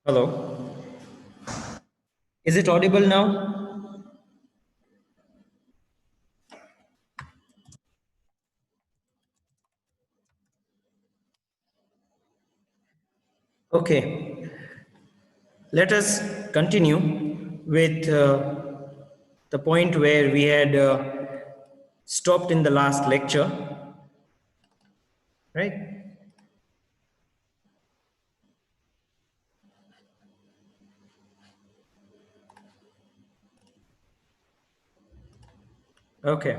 Hello. Is it audible now? Okay. Let us continue with the point where we had stopped in the last lecture, right? Okay.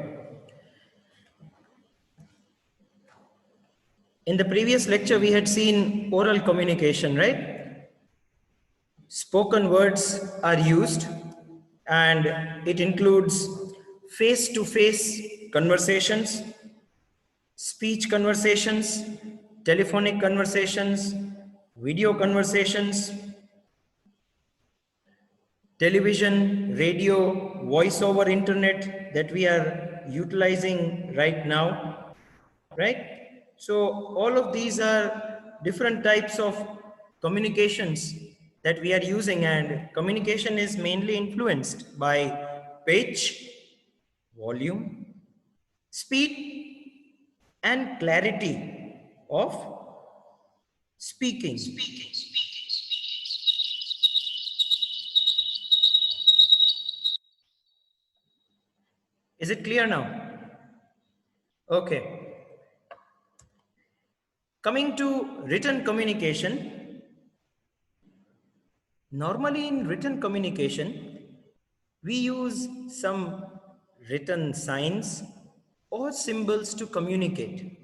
In the previous lecture, we had seen oral communication, right? Spoken words are used, and it includes face to face conversations, speech conversations, telephonic conversations, video conversations, television, radio, voice over internet that we are utilizing right now, right? So, all of these are different types of communications that we are using, and communication is mainly influenced by pitch, volume, speed, and clarity of speaking. Is it clear now? Okay. Coming to written communication, normally in written communication, we use some written signs or symbols to communicate.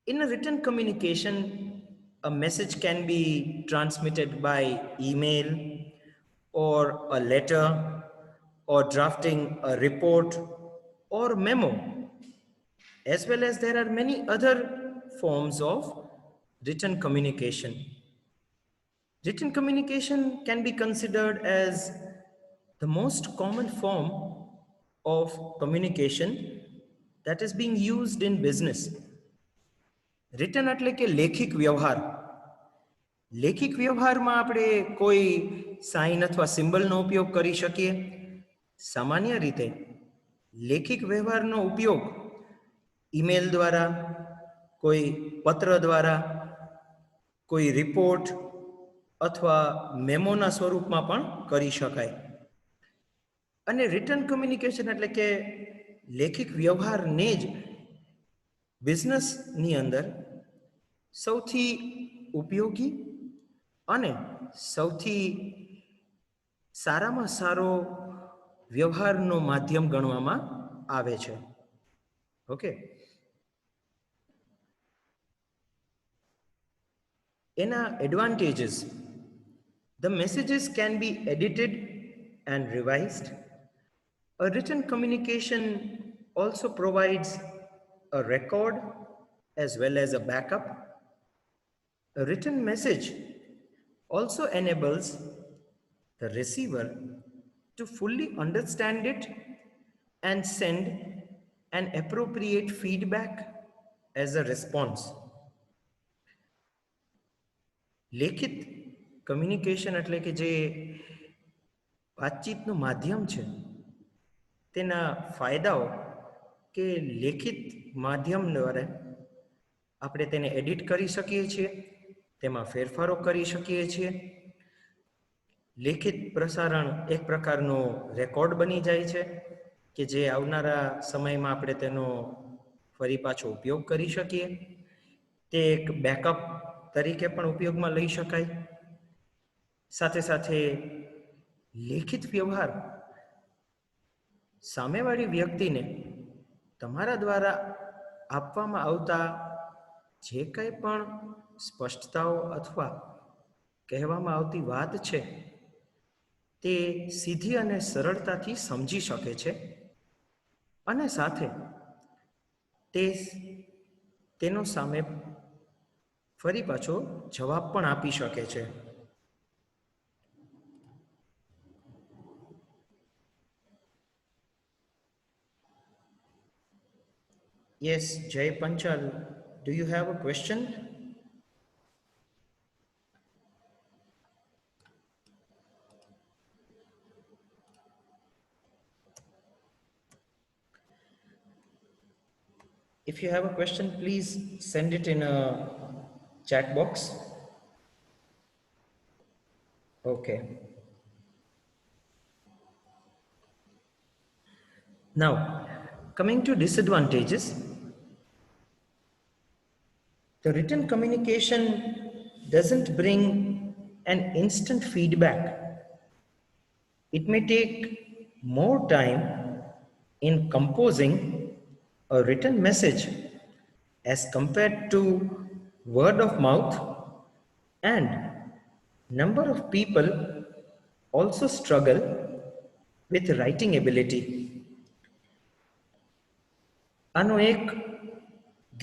In a written communication, a message can be transmitted by email or a letter or drafting a report or memo, as well as there are many other forms of written communication. Written communication can be considered as the most common form of communication that is being used in business. Return એટલે કે લેખિક વ્યવહાર. લેખિક વ્યવહારમાં આપણે કોઈ sign અથવા સિમ્બલનો ઉપયોગ કરી શકીએ. સામાન્ય રીતે લેખિક વ્યવહારનો ઉપયોગ ઈમેલ દ્વારા, કોઈ પત્ર દ્વારા, કોઈ રિપોર્ટ અથવા મેમોના સ્વરૂપમાં પણ કરી શકાય. અને રિટન કમ્યુનિકેશન એટલે કે લેખિક વ્યવહારને જ બિઝનેસની અંદર સૌથી ઉપયોગી અને સૌથી સારામાં સારો વ્યવહારનો માધ્યમ ગણવામાં આવે છે. ઓકે. એના advantages: the messages can be edited and revised. A written communication also provides a record as well as a backup. A written message also enables the receiver to fully understand it and send an appropriate feedback as a response. લેખિત communication એટલે કે જે વાતચીતનું માધ્યમ છે તેના ફાયદાઓ કે લેખિત માધ્યમ દ્વારા આપણે તેને એડિટ કરી શકીએ છીએ, તેમાં ફેરફારો કરી શકીએ છીએ. લેખિત પ્રસારણ એક પ્રકારનો રેકોર્ડ બની જાય છે કે જે આવનારા સમયમાં આપણે તેનો ફરી પાછો ઉપયોગ કરી શકીએ. તે એક બેકઅપ તરીકે પણ ઉપયોગમાં લઈ શકાય. સાથે સાથે લેખિત વ્યવહાર સામેવાળી વ્યક્તિને તમારા દ્વારા આપવામાં આવતા જે કંઈ પણ સ્પષ્ટતાઓ અથવા કહેવામાં આવતી વાત છે તે સીધી અને સરળતાથી સમજી શકે છે અને સાથે તે તેનો સામે ફરી પાછો જવાબ પણ આપી શકે છે. Yes, Jay Panchal, do you have a question? If you have a question, please send it in a chat box. Okay. Now, coming to disadvantages, the written communication doesn't bring an instant feedback. It may take more time in composing a written message as compared to word of mouth, and number of people also struggle with writing ability. આનો એક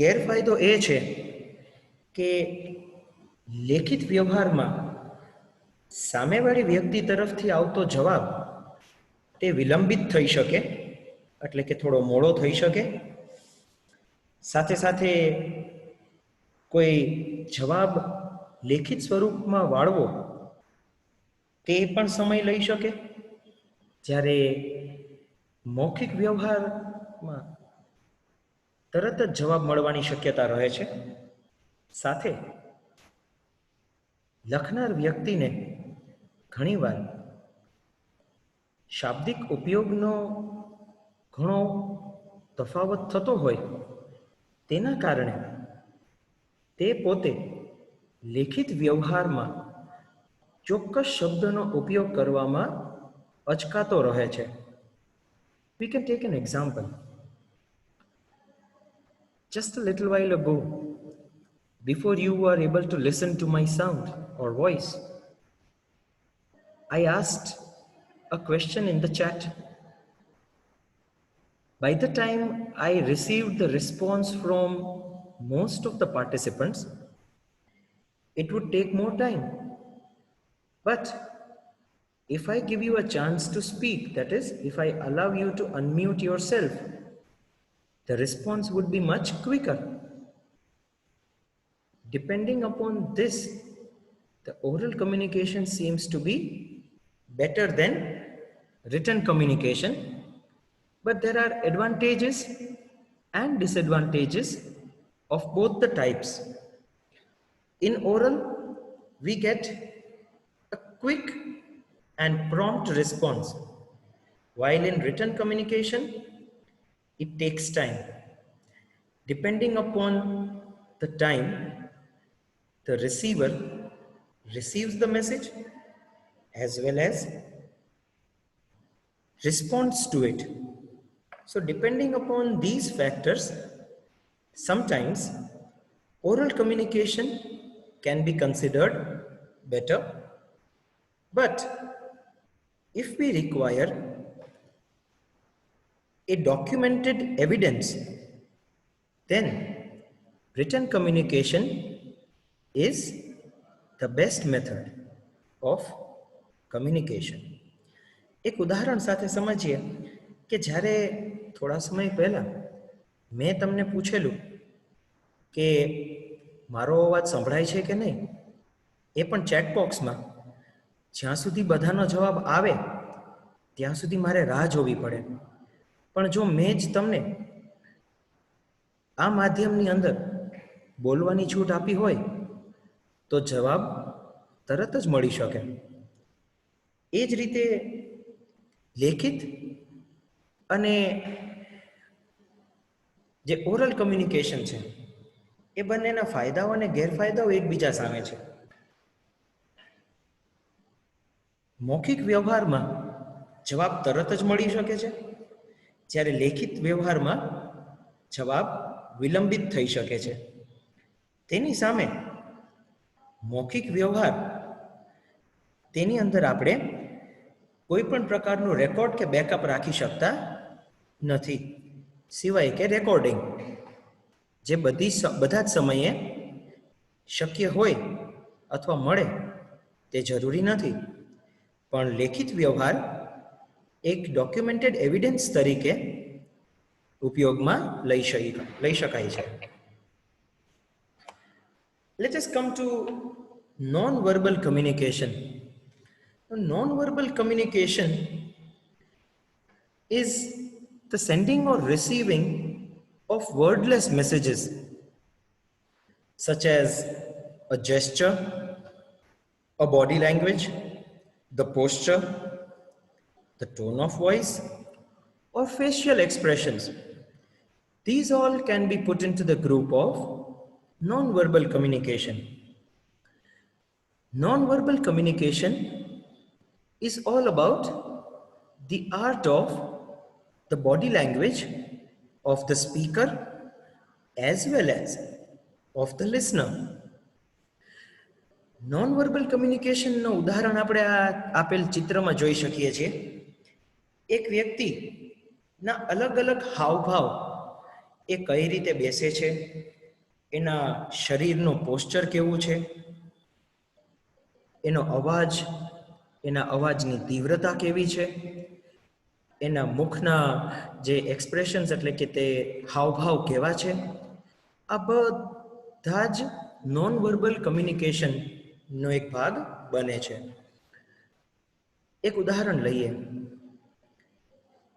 ગેરફાયદો એ છે કે લેખિત વ્યવહારમાં સામેવાળી વ્યક્તિ તરફથી આવતો જવાબ તે વિલંબિત થઈ શકે, એટલે કે થોડો મોડો થઈ શકે. સાથે સાથે કોઈ જવાબ લેખિત સ્વરૂપમાં વાળવો તે પણ સમય લઈ શકે. જ્યારે મૌખિક વ્યવહારમાં તરત જ જવાબ મળવાની શક્યતા રહે છે. સાથે લખનાર વ્યક્તિને ઘણીવાર શાબ્દિક ઉપયોગનો ઘણો તફાવત થતો હોય, તેના કારણે તે પોતે લેખિત વ્યવહારમાં ચોક્કસ શબ્દનો ઉપયોગ કરવામાં અચકાતો રહે છે. We can take an example. Just a little while ago, before you were able to listen to my sound or voice, I asked a question in the chat. By the time I received the response from most of the participants, it would take more time. But if I give you a chance to speak, that is, if I allow you to unmute yourself, the response would be much quicker. Depending upon this, the oral communication seems to be better than written communication, but there are advantages and disadvantages of both the types. In oral, we get a quick and prompt response, while in written communication, it takes time. Depending upon the time the receiver receives the message as well as responds to it. So depending upon these factors, sometimes oral communication can be considered better. But if we require a documented evidence, then written communication is the best method of communication. એક ઉદાહરણ સાથે સમજીએ કે જ્યારે થોડા સમય પહેલા મેં તમને પૂછેલું કે મારો અવાજ સંભળાય છે કે નહીં, એ પણ ચેટ બોક્સમાં, જ્યાં સુધી બધાનો જવાબ આવે ત્યાં સુધી મારે રાહ જોવી પડે. પણ જો મેં જ તમને આ માધ્યમની અંદર બોલવાની છૂટ આપી હોય તો જવાબ તરત જ મળી શકે. એ જ રીતે લેખિત અને જે ઓરલ કમ્યુનિકેશન છે એ બંનેના ફાયદાઓ અને ગેરફાયદાઓ એકબીજા સામે છે. મૌખિક વ્યવહારમાં જવાબ તરત જ મળી શકે છે, જ્યારે લેખિત વ્યવહારમાં જવાબ વિલંબિત થઈ શકે છે. તેની સામે મૌખિક વ્યવહાર, તેની અંદર આપણે કોઈ પણ પ્રકારનું રેકોર્ડ કે બેકઅપ રાખી શકતા નથી, સિવાય કે રેકોર્ડિંગ, જે બધા જ સમયે શક્ય હોય અથવા મળે તે જરૂરી નથી. પણ લેખિત વ્યવહાર એક ડોક્યુમેન્ટેડ એવિડન્સ તરીકે ઉપયોગમાં લઈ શકાય છે. Let us come to non-verbal communication. Non-verbal communication is the sending or receiving of wordless messages, such as a gesture, a body language, the posture, the tone of voice, or facial expressions. These all can be put into the group of non-verbal communication. Non-verbal communication is all about the art of the body language of the speaker as well as of the listener. Non verbal કમ્યુનિકેશનનું ઉદાહરણ આપણે આ આપેલ ચિત્રમાં જોઈ શકીએ છીએ. એક વ્યક્તિના અલગ અલગ હાવભાવ, એ કઈ રીતે બેસે છે, એના શરીરનું પોસ્ચર કેવું છે, એનો અવાજ, એના અવાજની તીવ્રતા કેવી છે, એના મુખના જે એક્સપ્રેશન્સ એટલે કે તે હાવભાવ કેવા છે, આ બધા જ નોન વર્બલ કમ્યુનિકેશનનો એક ભાગ બને છે. એક ઉદાહરણ લઈએ.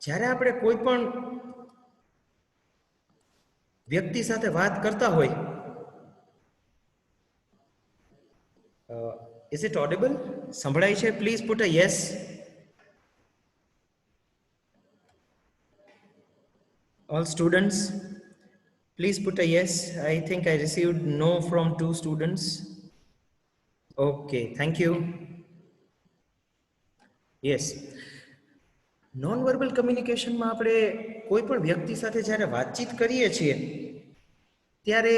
જ્યારે આપણે કોઈ પણ વ્યક્તિ સાથે વાત કરતા હોય, ઇઝ ઇટ ઓડિબલ? સંભળાય છે? Please put a yes. All students, please put a yes. I think I received no from 2 students. Okay, thank you. Yes. Non verbal કમ્યુનિકેશનમાં આપણે કોઈ પણ વ્યક્તિ સાથે જ્યારે વાતચીત કરીએ છીએ ત્યારે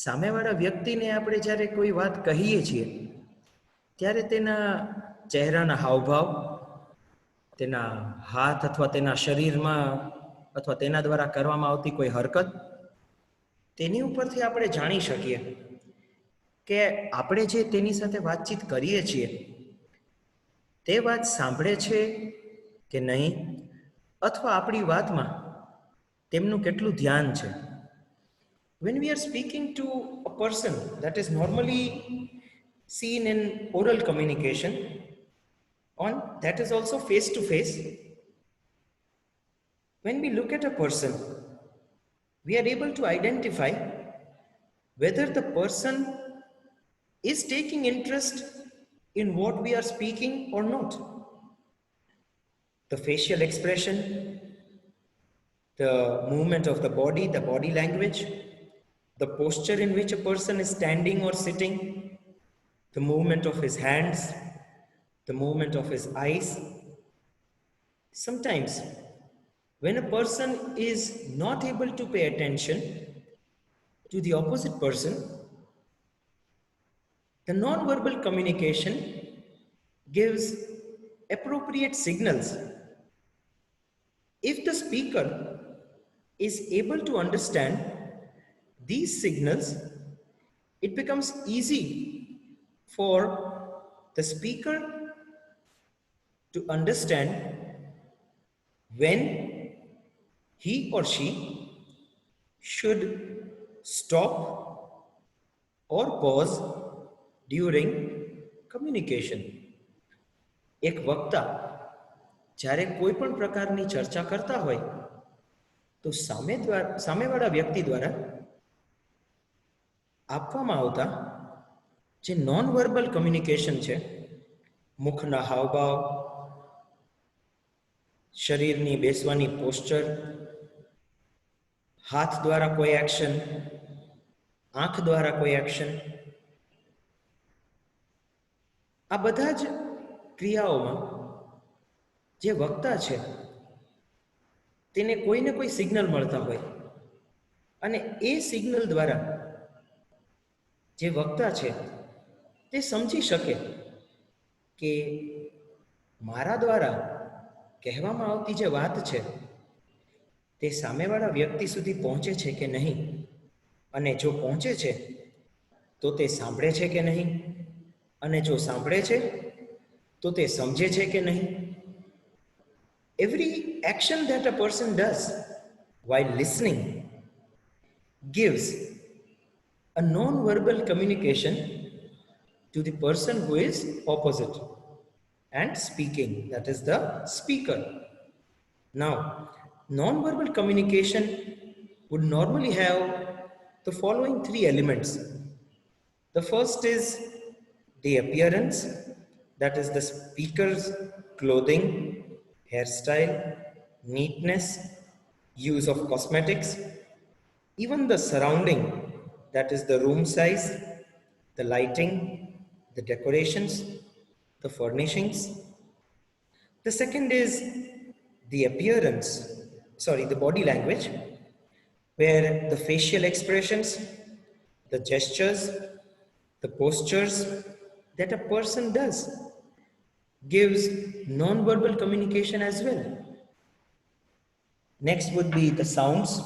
સામેવાળા વ્યક્તિને આપણે જ્યારે કોઈ વાત કહીએ છીએ ત્યારે તેના ચહેરાના હાવભાવ, તેના હાથ અથવા તેના શરીરમાં અથવા તેના દ્વારા કરવામાં આવતી કોઈ હરકત, તેની ઉપરથી આપણે જાણી શકીએ કે આપણે જે તેની સાથે વાતચીત કરીએ છીએ તે વાત સાંભળે છે કે નહીં, અથવા આપણી વાતમાં તેમનું કેટલું ધ્યાન છે. When we are speaking to a person that is normally seen in oral communication, on that is also face to face, when we look at a person, we are able to identify whether the person is taking interest in what we are speaking or not. The facial expression, the movement of the body language, the posture in which a person is standing or sitting, the movement of his hands, the movement of his eyes. Sometimes, when a person is not able to pay attention to the opposite person, the non-verbal communication gives appropriate signals. If the speaker is able to understand these signals, it becomes easy for the speaker to understand when he or she should stop or pause during communication. એક વક્તા જ્યારે કોઈ પણ પ્રકારની ચર્ચા કરતા હોય તો સામેવાળા વ્યક્તિ દ્વારા આપવામાં આવતા જે નોન વર્બલ કમ્યુનિકેશન છે, મુખના હાવભાવ, શરીરની બેસવાની પોસ્ચર, હાથ દ્વારા કોઈ એક્શન, આંખ દ્વારા કોઈ એક્શન, આ બધા જ ક્રિયાઓમાં જે વક્તા છે તેને કોઈને કોઈ સિગ્નલ મળતા હોય અને એ સિગ્નલ દ્વારા જે વક્તા છે તે સમજી શકે કે મારા દ્વારા કહેવામાં આવતી જે વાત છે તે સામેવાળા વ્યક્તિ સુધી પહોંચે છે કે નહીં, અને જો પહોંચે છે તો તે સાંભળે છે કે નહીં, અને જો સાંભળે છે તો તે સમજે છે કે નહીં. Every action that a person does while listening gives a non-verbal communication to the person who is opposite and speaking, that is the speaker. Now, non-verbal communication would normally have the following three elements. The first is the appearance, that is the speaker's clothing, hairstyle, neatness, use of cosmetics, even the surrounding, that is the room size, the lighting, the decorations, the furnishings. The second is the appearance, the body language, where the facial expressions, the gestures, the postures that a person does gives non-verbal communication as well. Next would be the sounds,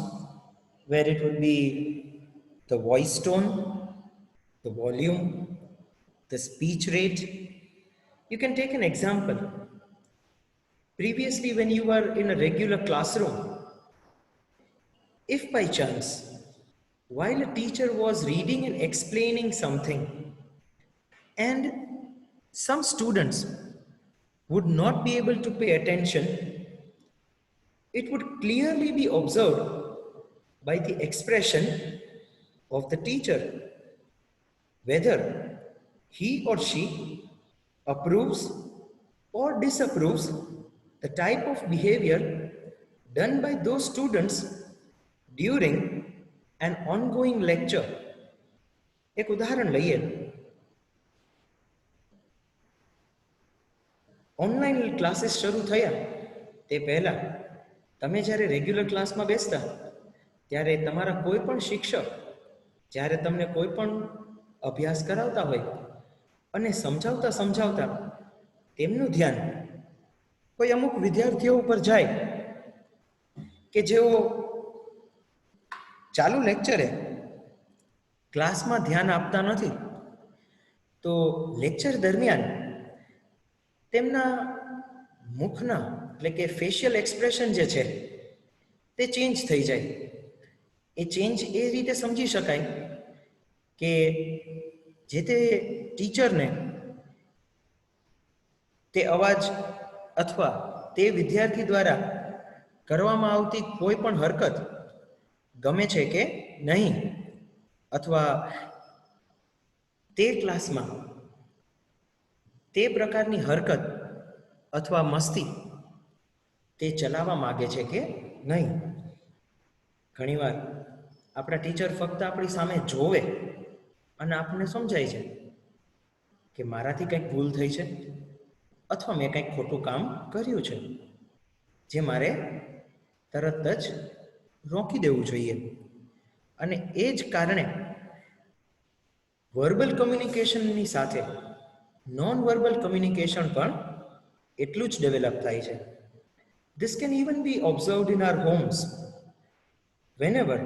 where it would be the voice tone, the volume, the speech rate. You can take an example. Previously, when you were in a regular classroom, if by chance, while a teacher was reading and explaining something, and some students would not be able to pay attention, it would clearly be observed by the expression of the teacher whether he or she approves or disapproves the type of behavior done by those students during an ongoing lecture. એક ઉદાહરણ લઈએ. Online classes શરૂ થયા તે પહેલા તમે જ્યારે regular ક્લાસમાં બેસતા ત્યારે તમારા કોઈ પણ શિક્ષક જ્યારે તમને કોઈ પણ અભ્યાસ કરાવતા હોય અને સમજાવતા સમજાવતા તેમનું ध्यान કોઈ અમુક વિદ્યાર્થીઓ ઉપર જાય કે જેઓ ચાલુ લેક્ચરે ક્લાસમાં ध्यान આપતા નથી, તો લેક્ચર દરમિયાન તેમના મુખના એટલે કે ફેશિયલ એક્સપ્રેશન જે છે તે ચેન્જ થઈ જાય. એ ચેન્જ એ રીતે સમજી શકાય કે જે તે ટીચરને તે અવાજ અથવા તે વિદ્યાર્થી દ્વારા કરવામાં આવતી કોઈ પણ હરકત ગમે છે કે નહીં, અથવા તે ક્લાસમાં તે પ્રકારની હરકત અથવા મસ્તી તે ચલાવવા માગે છે કે નહીં. ઘણીવાર આપણા ટીચર ફક્ત આપણી સામે જોવે અને આપણને સમજાય છે કે મારાથી કંઈક ભૂલ થઈ છે અથવા મેં કંઈક ખોટું કામ કર્યું છે જે મારે તરત જ રોકી દેવું જોઈએ. અને એ જ કારણે વર્બલ કમ્યુનિકેશનની સાથે નોન વર્બલ કમ્યુનિકેશન પણ એટલું જ ડેવલપ થાય છે. This can even be observed in our homes. Whenever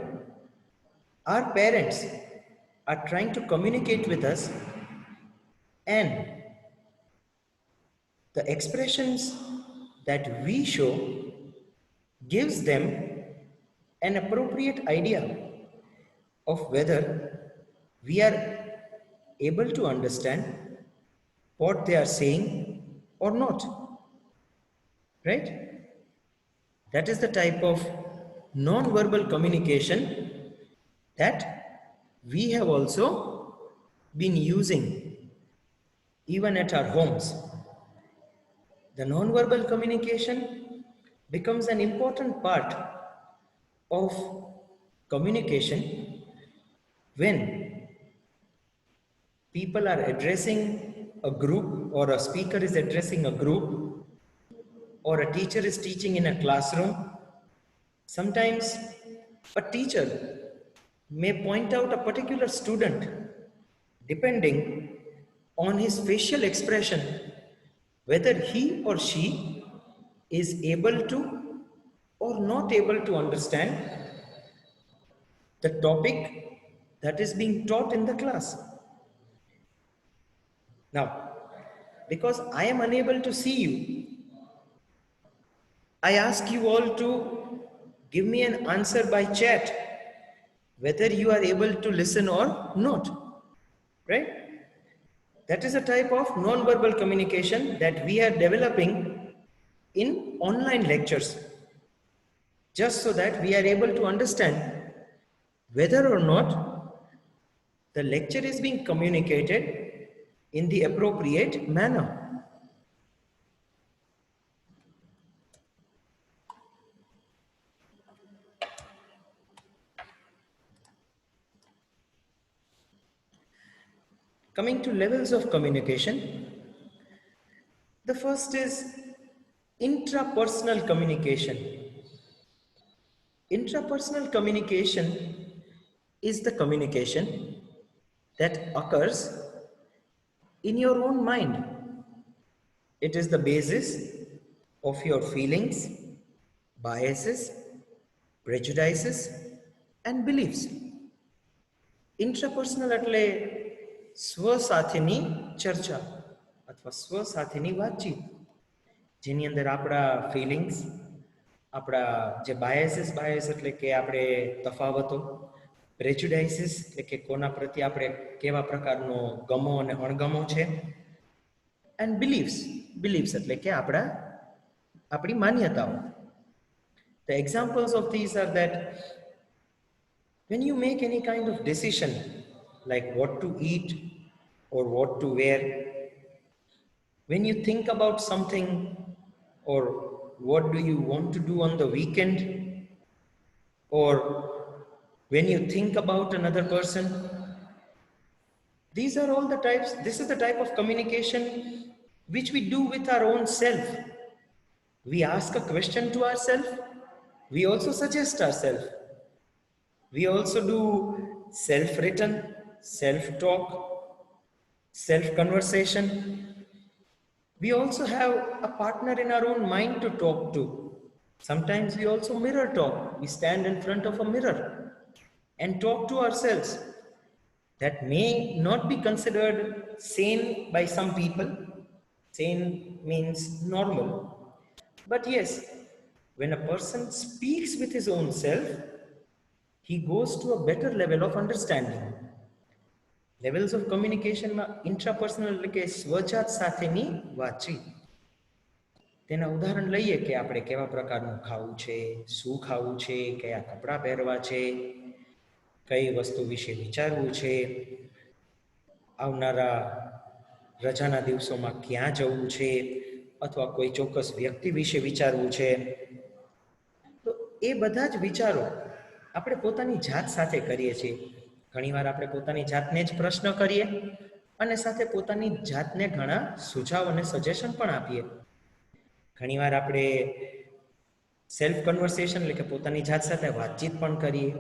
our parents are trying to communicate with us and the expressions that we show gives them an appropriate idea of whether we are able to understand what they are saying or not. Right? That is the type of non-verbal communication that we have also been using even at our homes. The non-verbal communication becomes an important part of communication when people are addressing a group, or a speaker is addressing a group, or a teacher is teaching in a classroom. Sometimes a teacher may point out a particular student depending on his facial expression whether he or she is able to or not able to understand the topic that is being taught in the class. Now, because I am unable to see you, I ask you all to give me an answer by chat whether you are able to listen or not. Right? That is a type of non-verbal communication that we are developing in online lectures, just so that we are able to understand whether or not the lecture is being communicated in the appropriate manner. Coming to levels of communication, the first is intrapersonal communication. Intrapersonal communication is the communication that occurs in your own mind. It is the basis of your feelings, biases, prejudices, and beliefs. Intrapersonal એટલે સ્વ સાથેની ચર્ચા અથવા સ્વ સાથેની વાતચીત, જેની અંદર આપણા ફિલિંગ્સ, આપણા જે બાયસ એટલે કે આપણે તફાવતો, પ્રેજુડાઇસીસ એટલે કે કોના પ્રત્યે આપણે કેવા પ્રકારનો ગમો અને અણગમો છે, એન્ડ બિલીફ્સ એટલે કે આપણી માન્યતાઓ. The examples of these are that when you make any kind of decision, like what to eat or what to wear, when you think about something or what do you want to do on the weekend, or when you think about another person, these are all the types, this is the type of communication which we do with our own self. We ask a question to ourselves, we also suggest ourselves. We also do self-written, self-talk, self-conversation. We also have a partner in our own mind to talk to. Sometimes we also mirror talk. We stand in front of a mirror and talk to ourselves. That may not be considered sane by some people. Sane means normal. But yes, when a person speaks with his own self, he goes to a better level of understanding. Levels of communication માં intrapersonal એટલે કે સ્વજાત સાથેની વાતચીત. તેના ઉદાહરણ લઈએ કે આપણે કેવા પ્રકારનું ખાવું છે, શું ખાવું છે, કયા કપડાં પહેરવા છે, કઈ વસ્તુ વિશે વિચારવું છે, આવનારા રજાના દિવસોમાં ક્યાં જવું છે, અથવા કોઈ ચોક્કસ વ્યક્તિ વિશે વિચારવું છે. તો એ બધા જ વિચારો આપણે પોતાની જાત સાથે કરીએ છીએ. ઘણીવાર આપણે પોતાની જાતને જ પ્રશ્ન કરીએ અને સાથે પોતાની જાતને ઘણા સુઝાવ અને સજેશન પણ આપીએ. ઘણીવાર આપણે સેલ્ફ કન્વર્સેશન એટલે કે પોતાની જાત સાથે વાતચીત પણ કરીએ.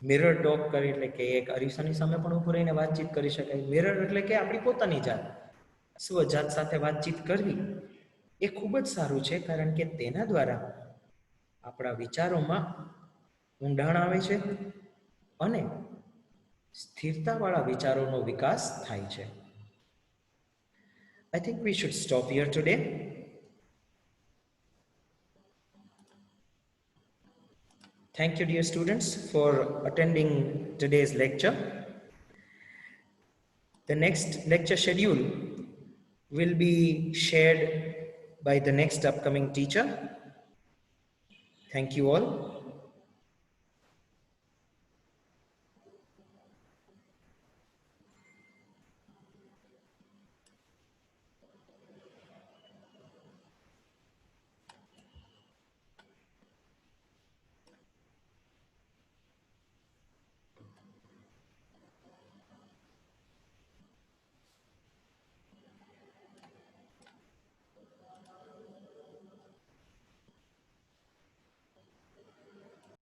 મિરર ટોક કરી એટલે કે એક અરીસાની સામે પણ ઊભું રહીને વાતચીત કરી શકાય. મિરર એટલે કે આપણી પોતાની જાત, સ્વજાત સાથે વાતચીત કરવી એ ખૂબ જ સારું છે, કારણ કે તેના દ્વારા આપણા વિચારોમાં ઊંડાણ આવે છે અને સ્થિરતાવાળા વિચારોનો વિકાસ થાય છે. I think we should stop here today. Thank you, dear students, for attending today's lecture. The next lecture schedule will be shared by the next upcoming teacher. Thank you all.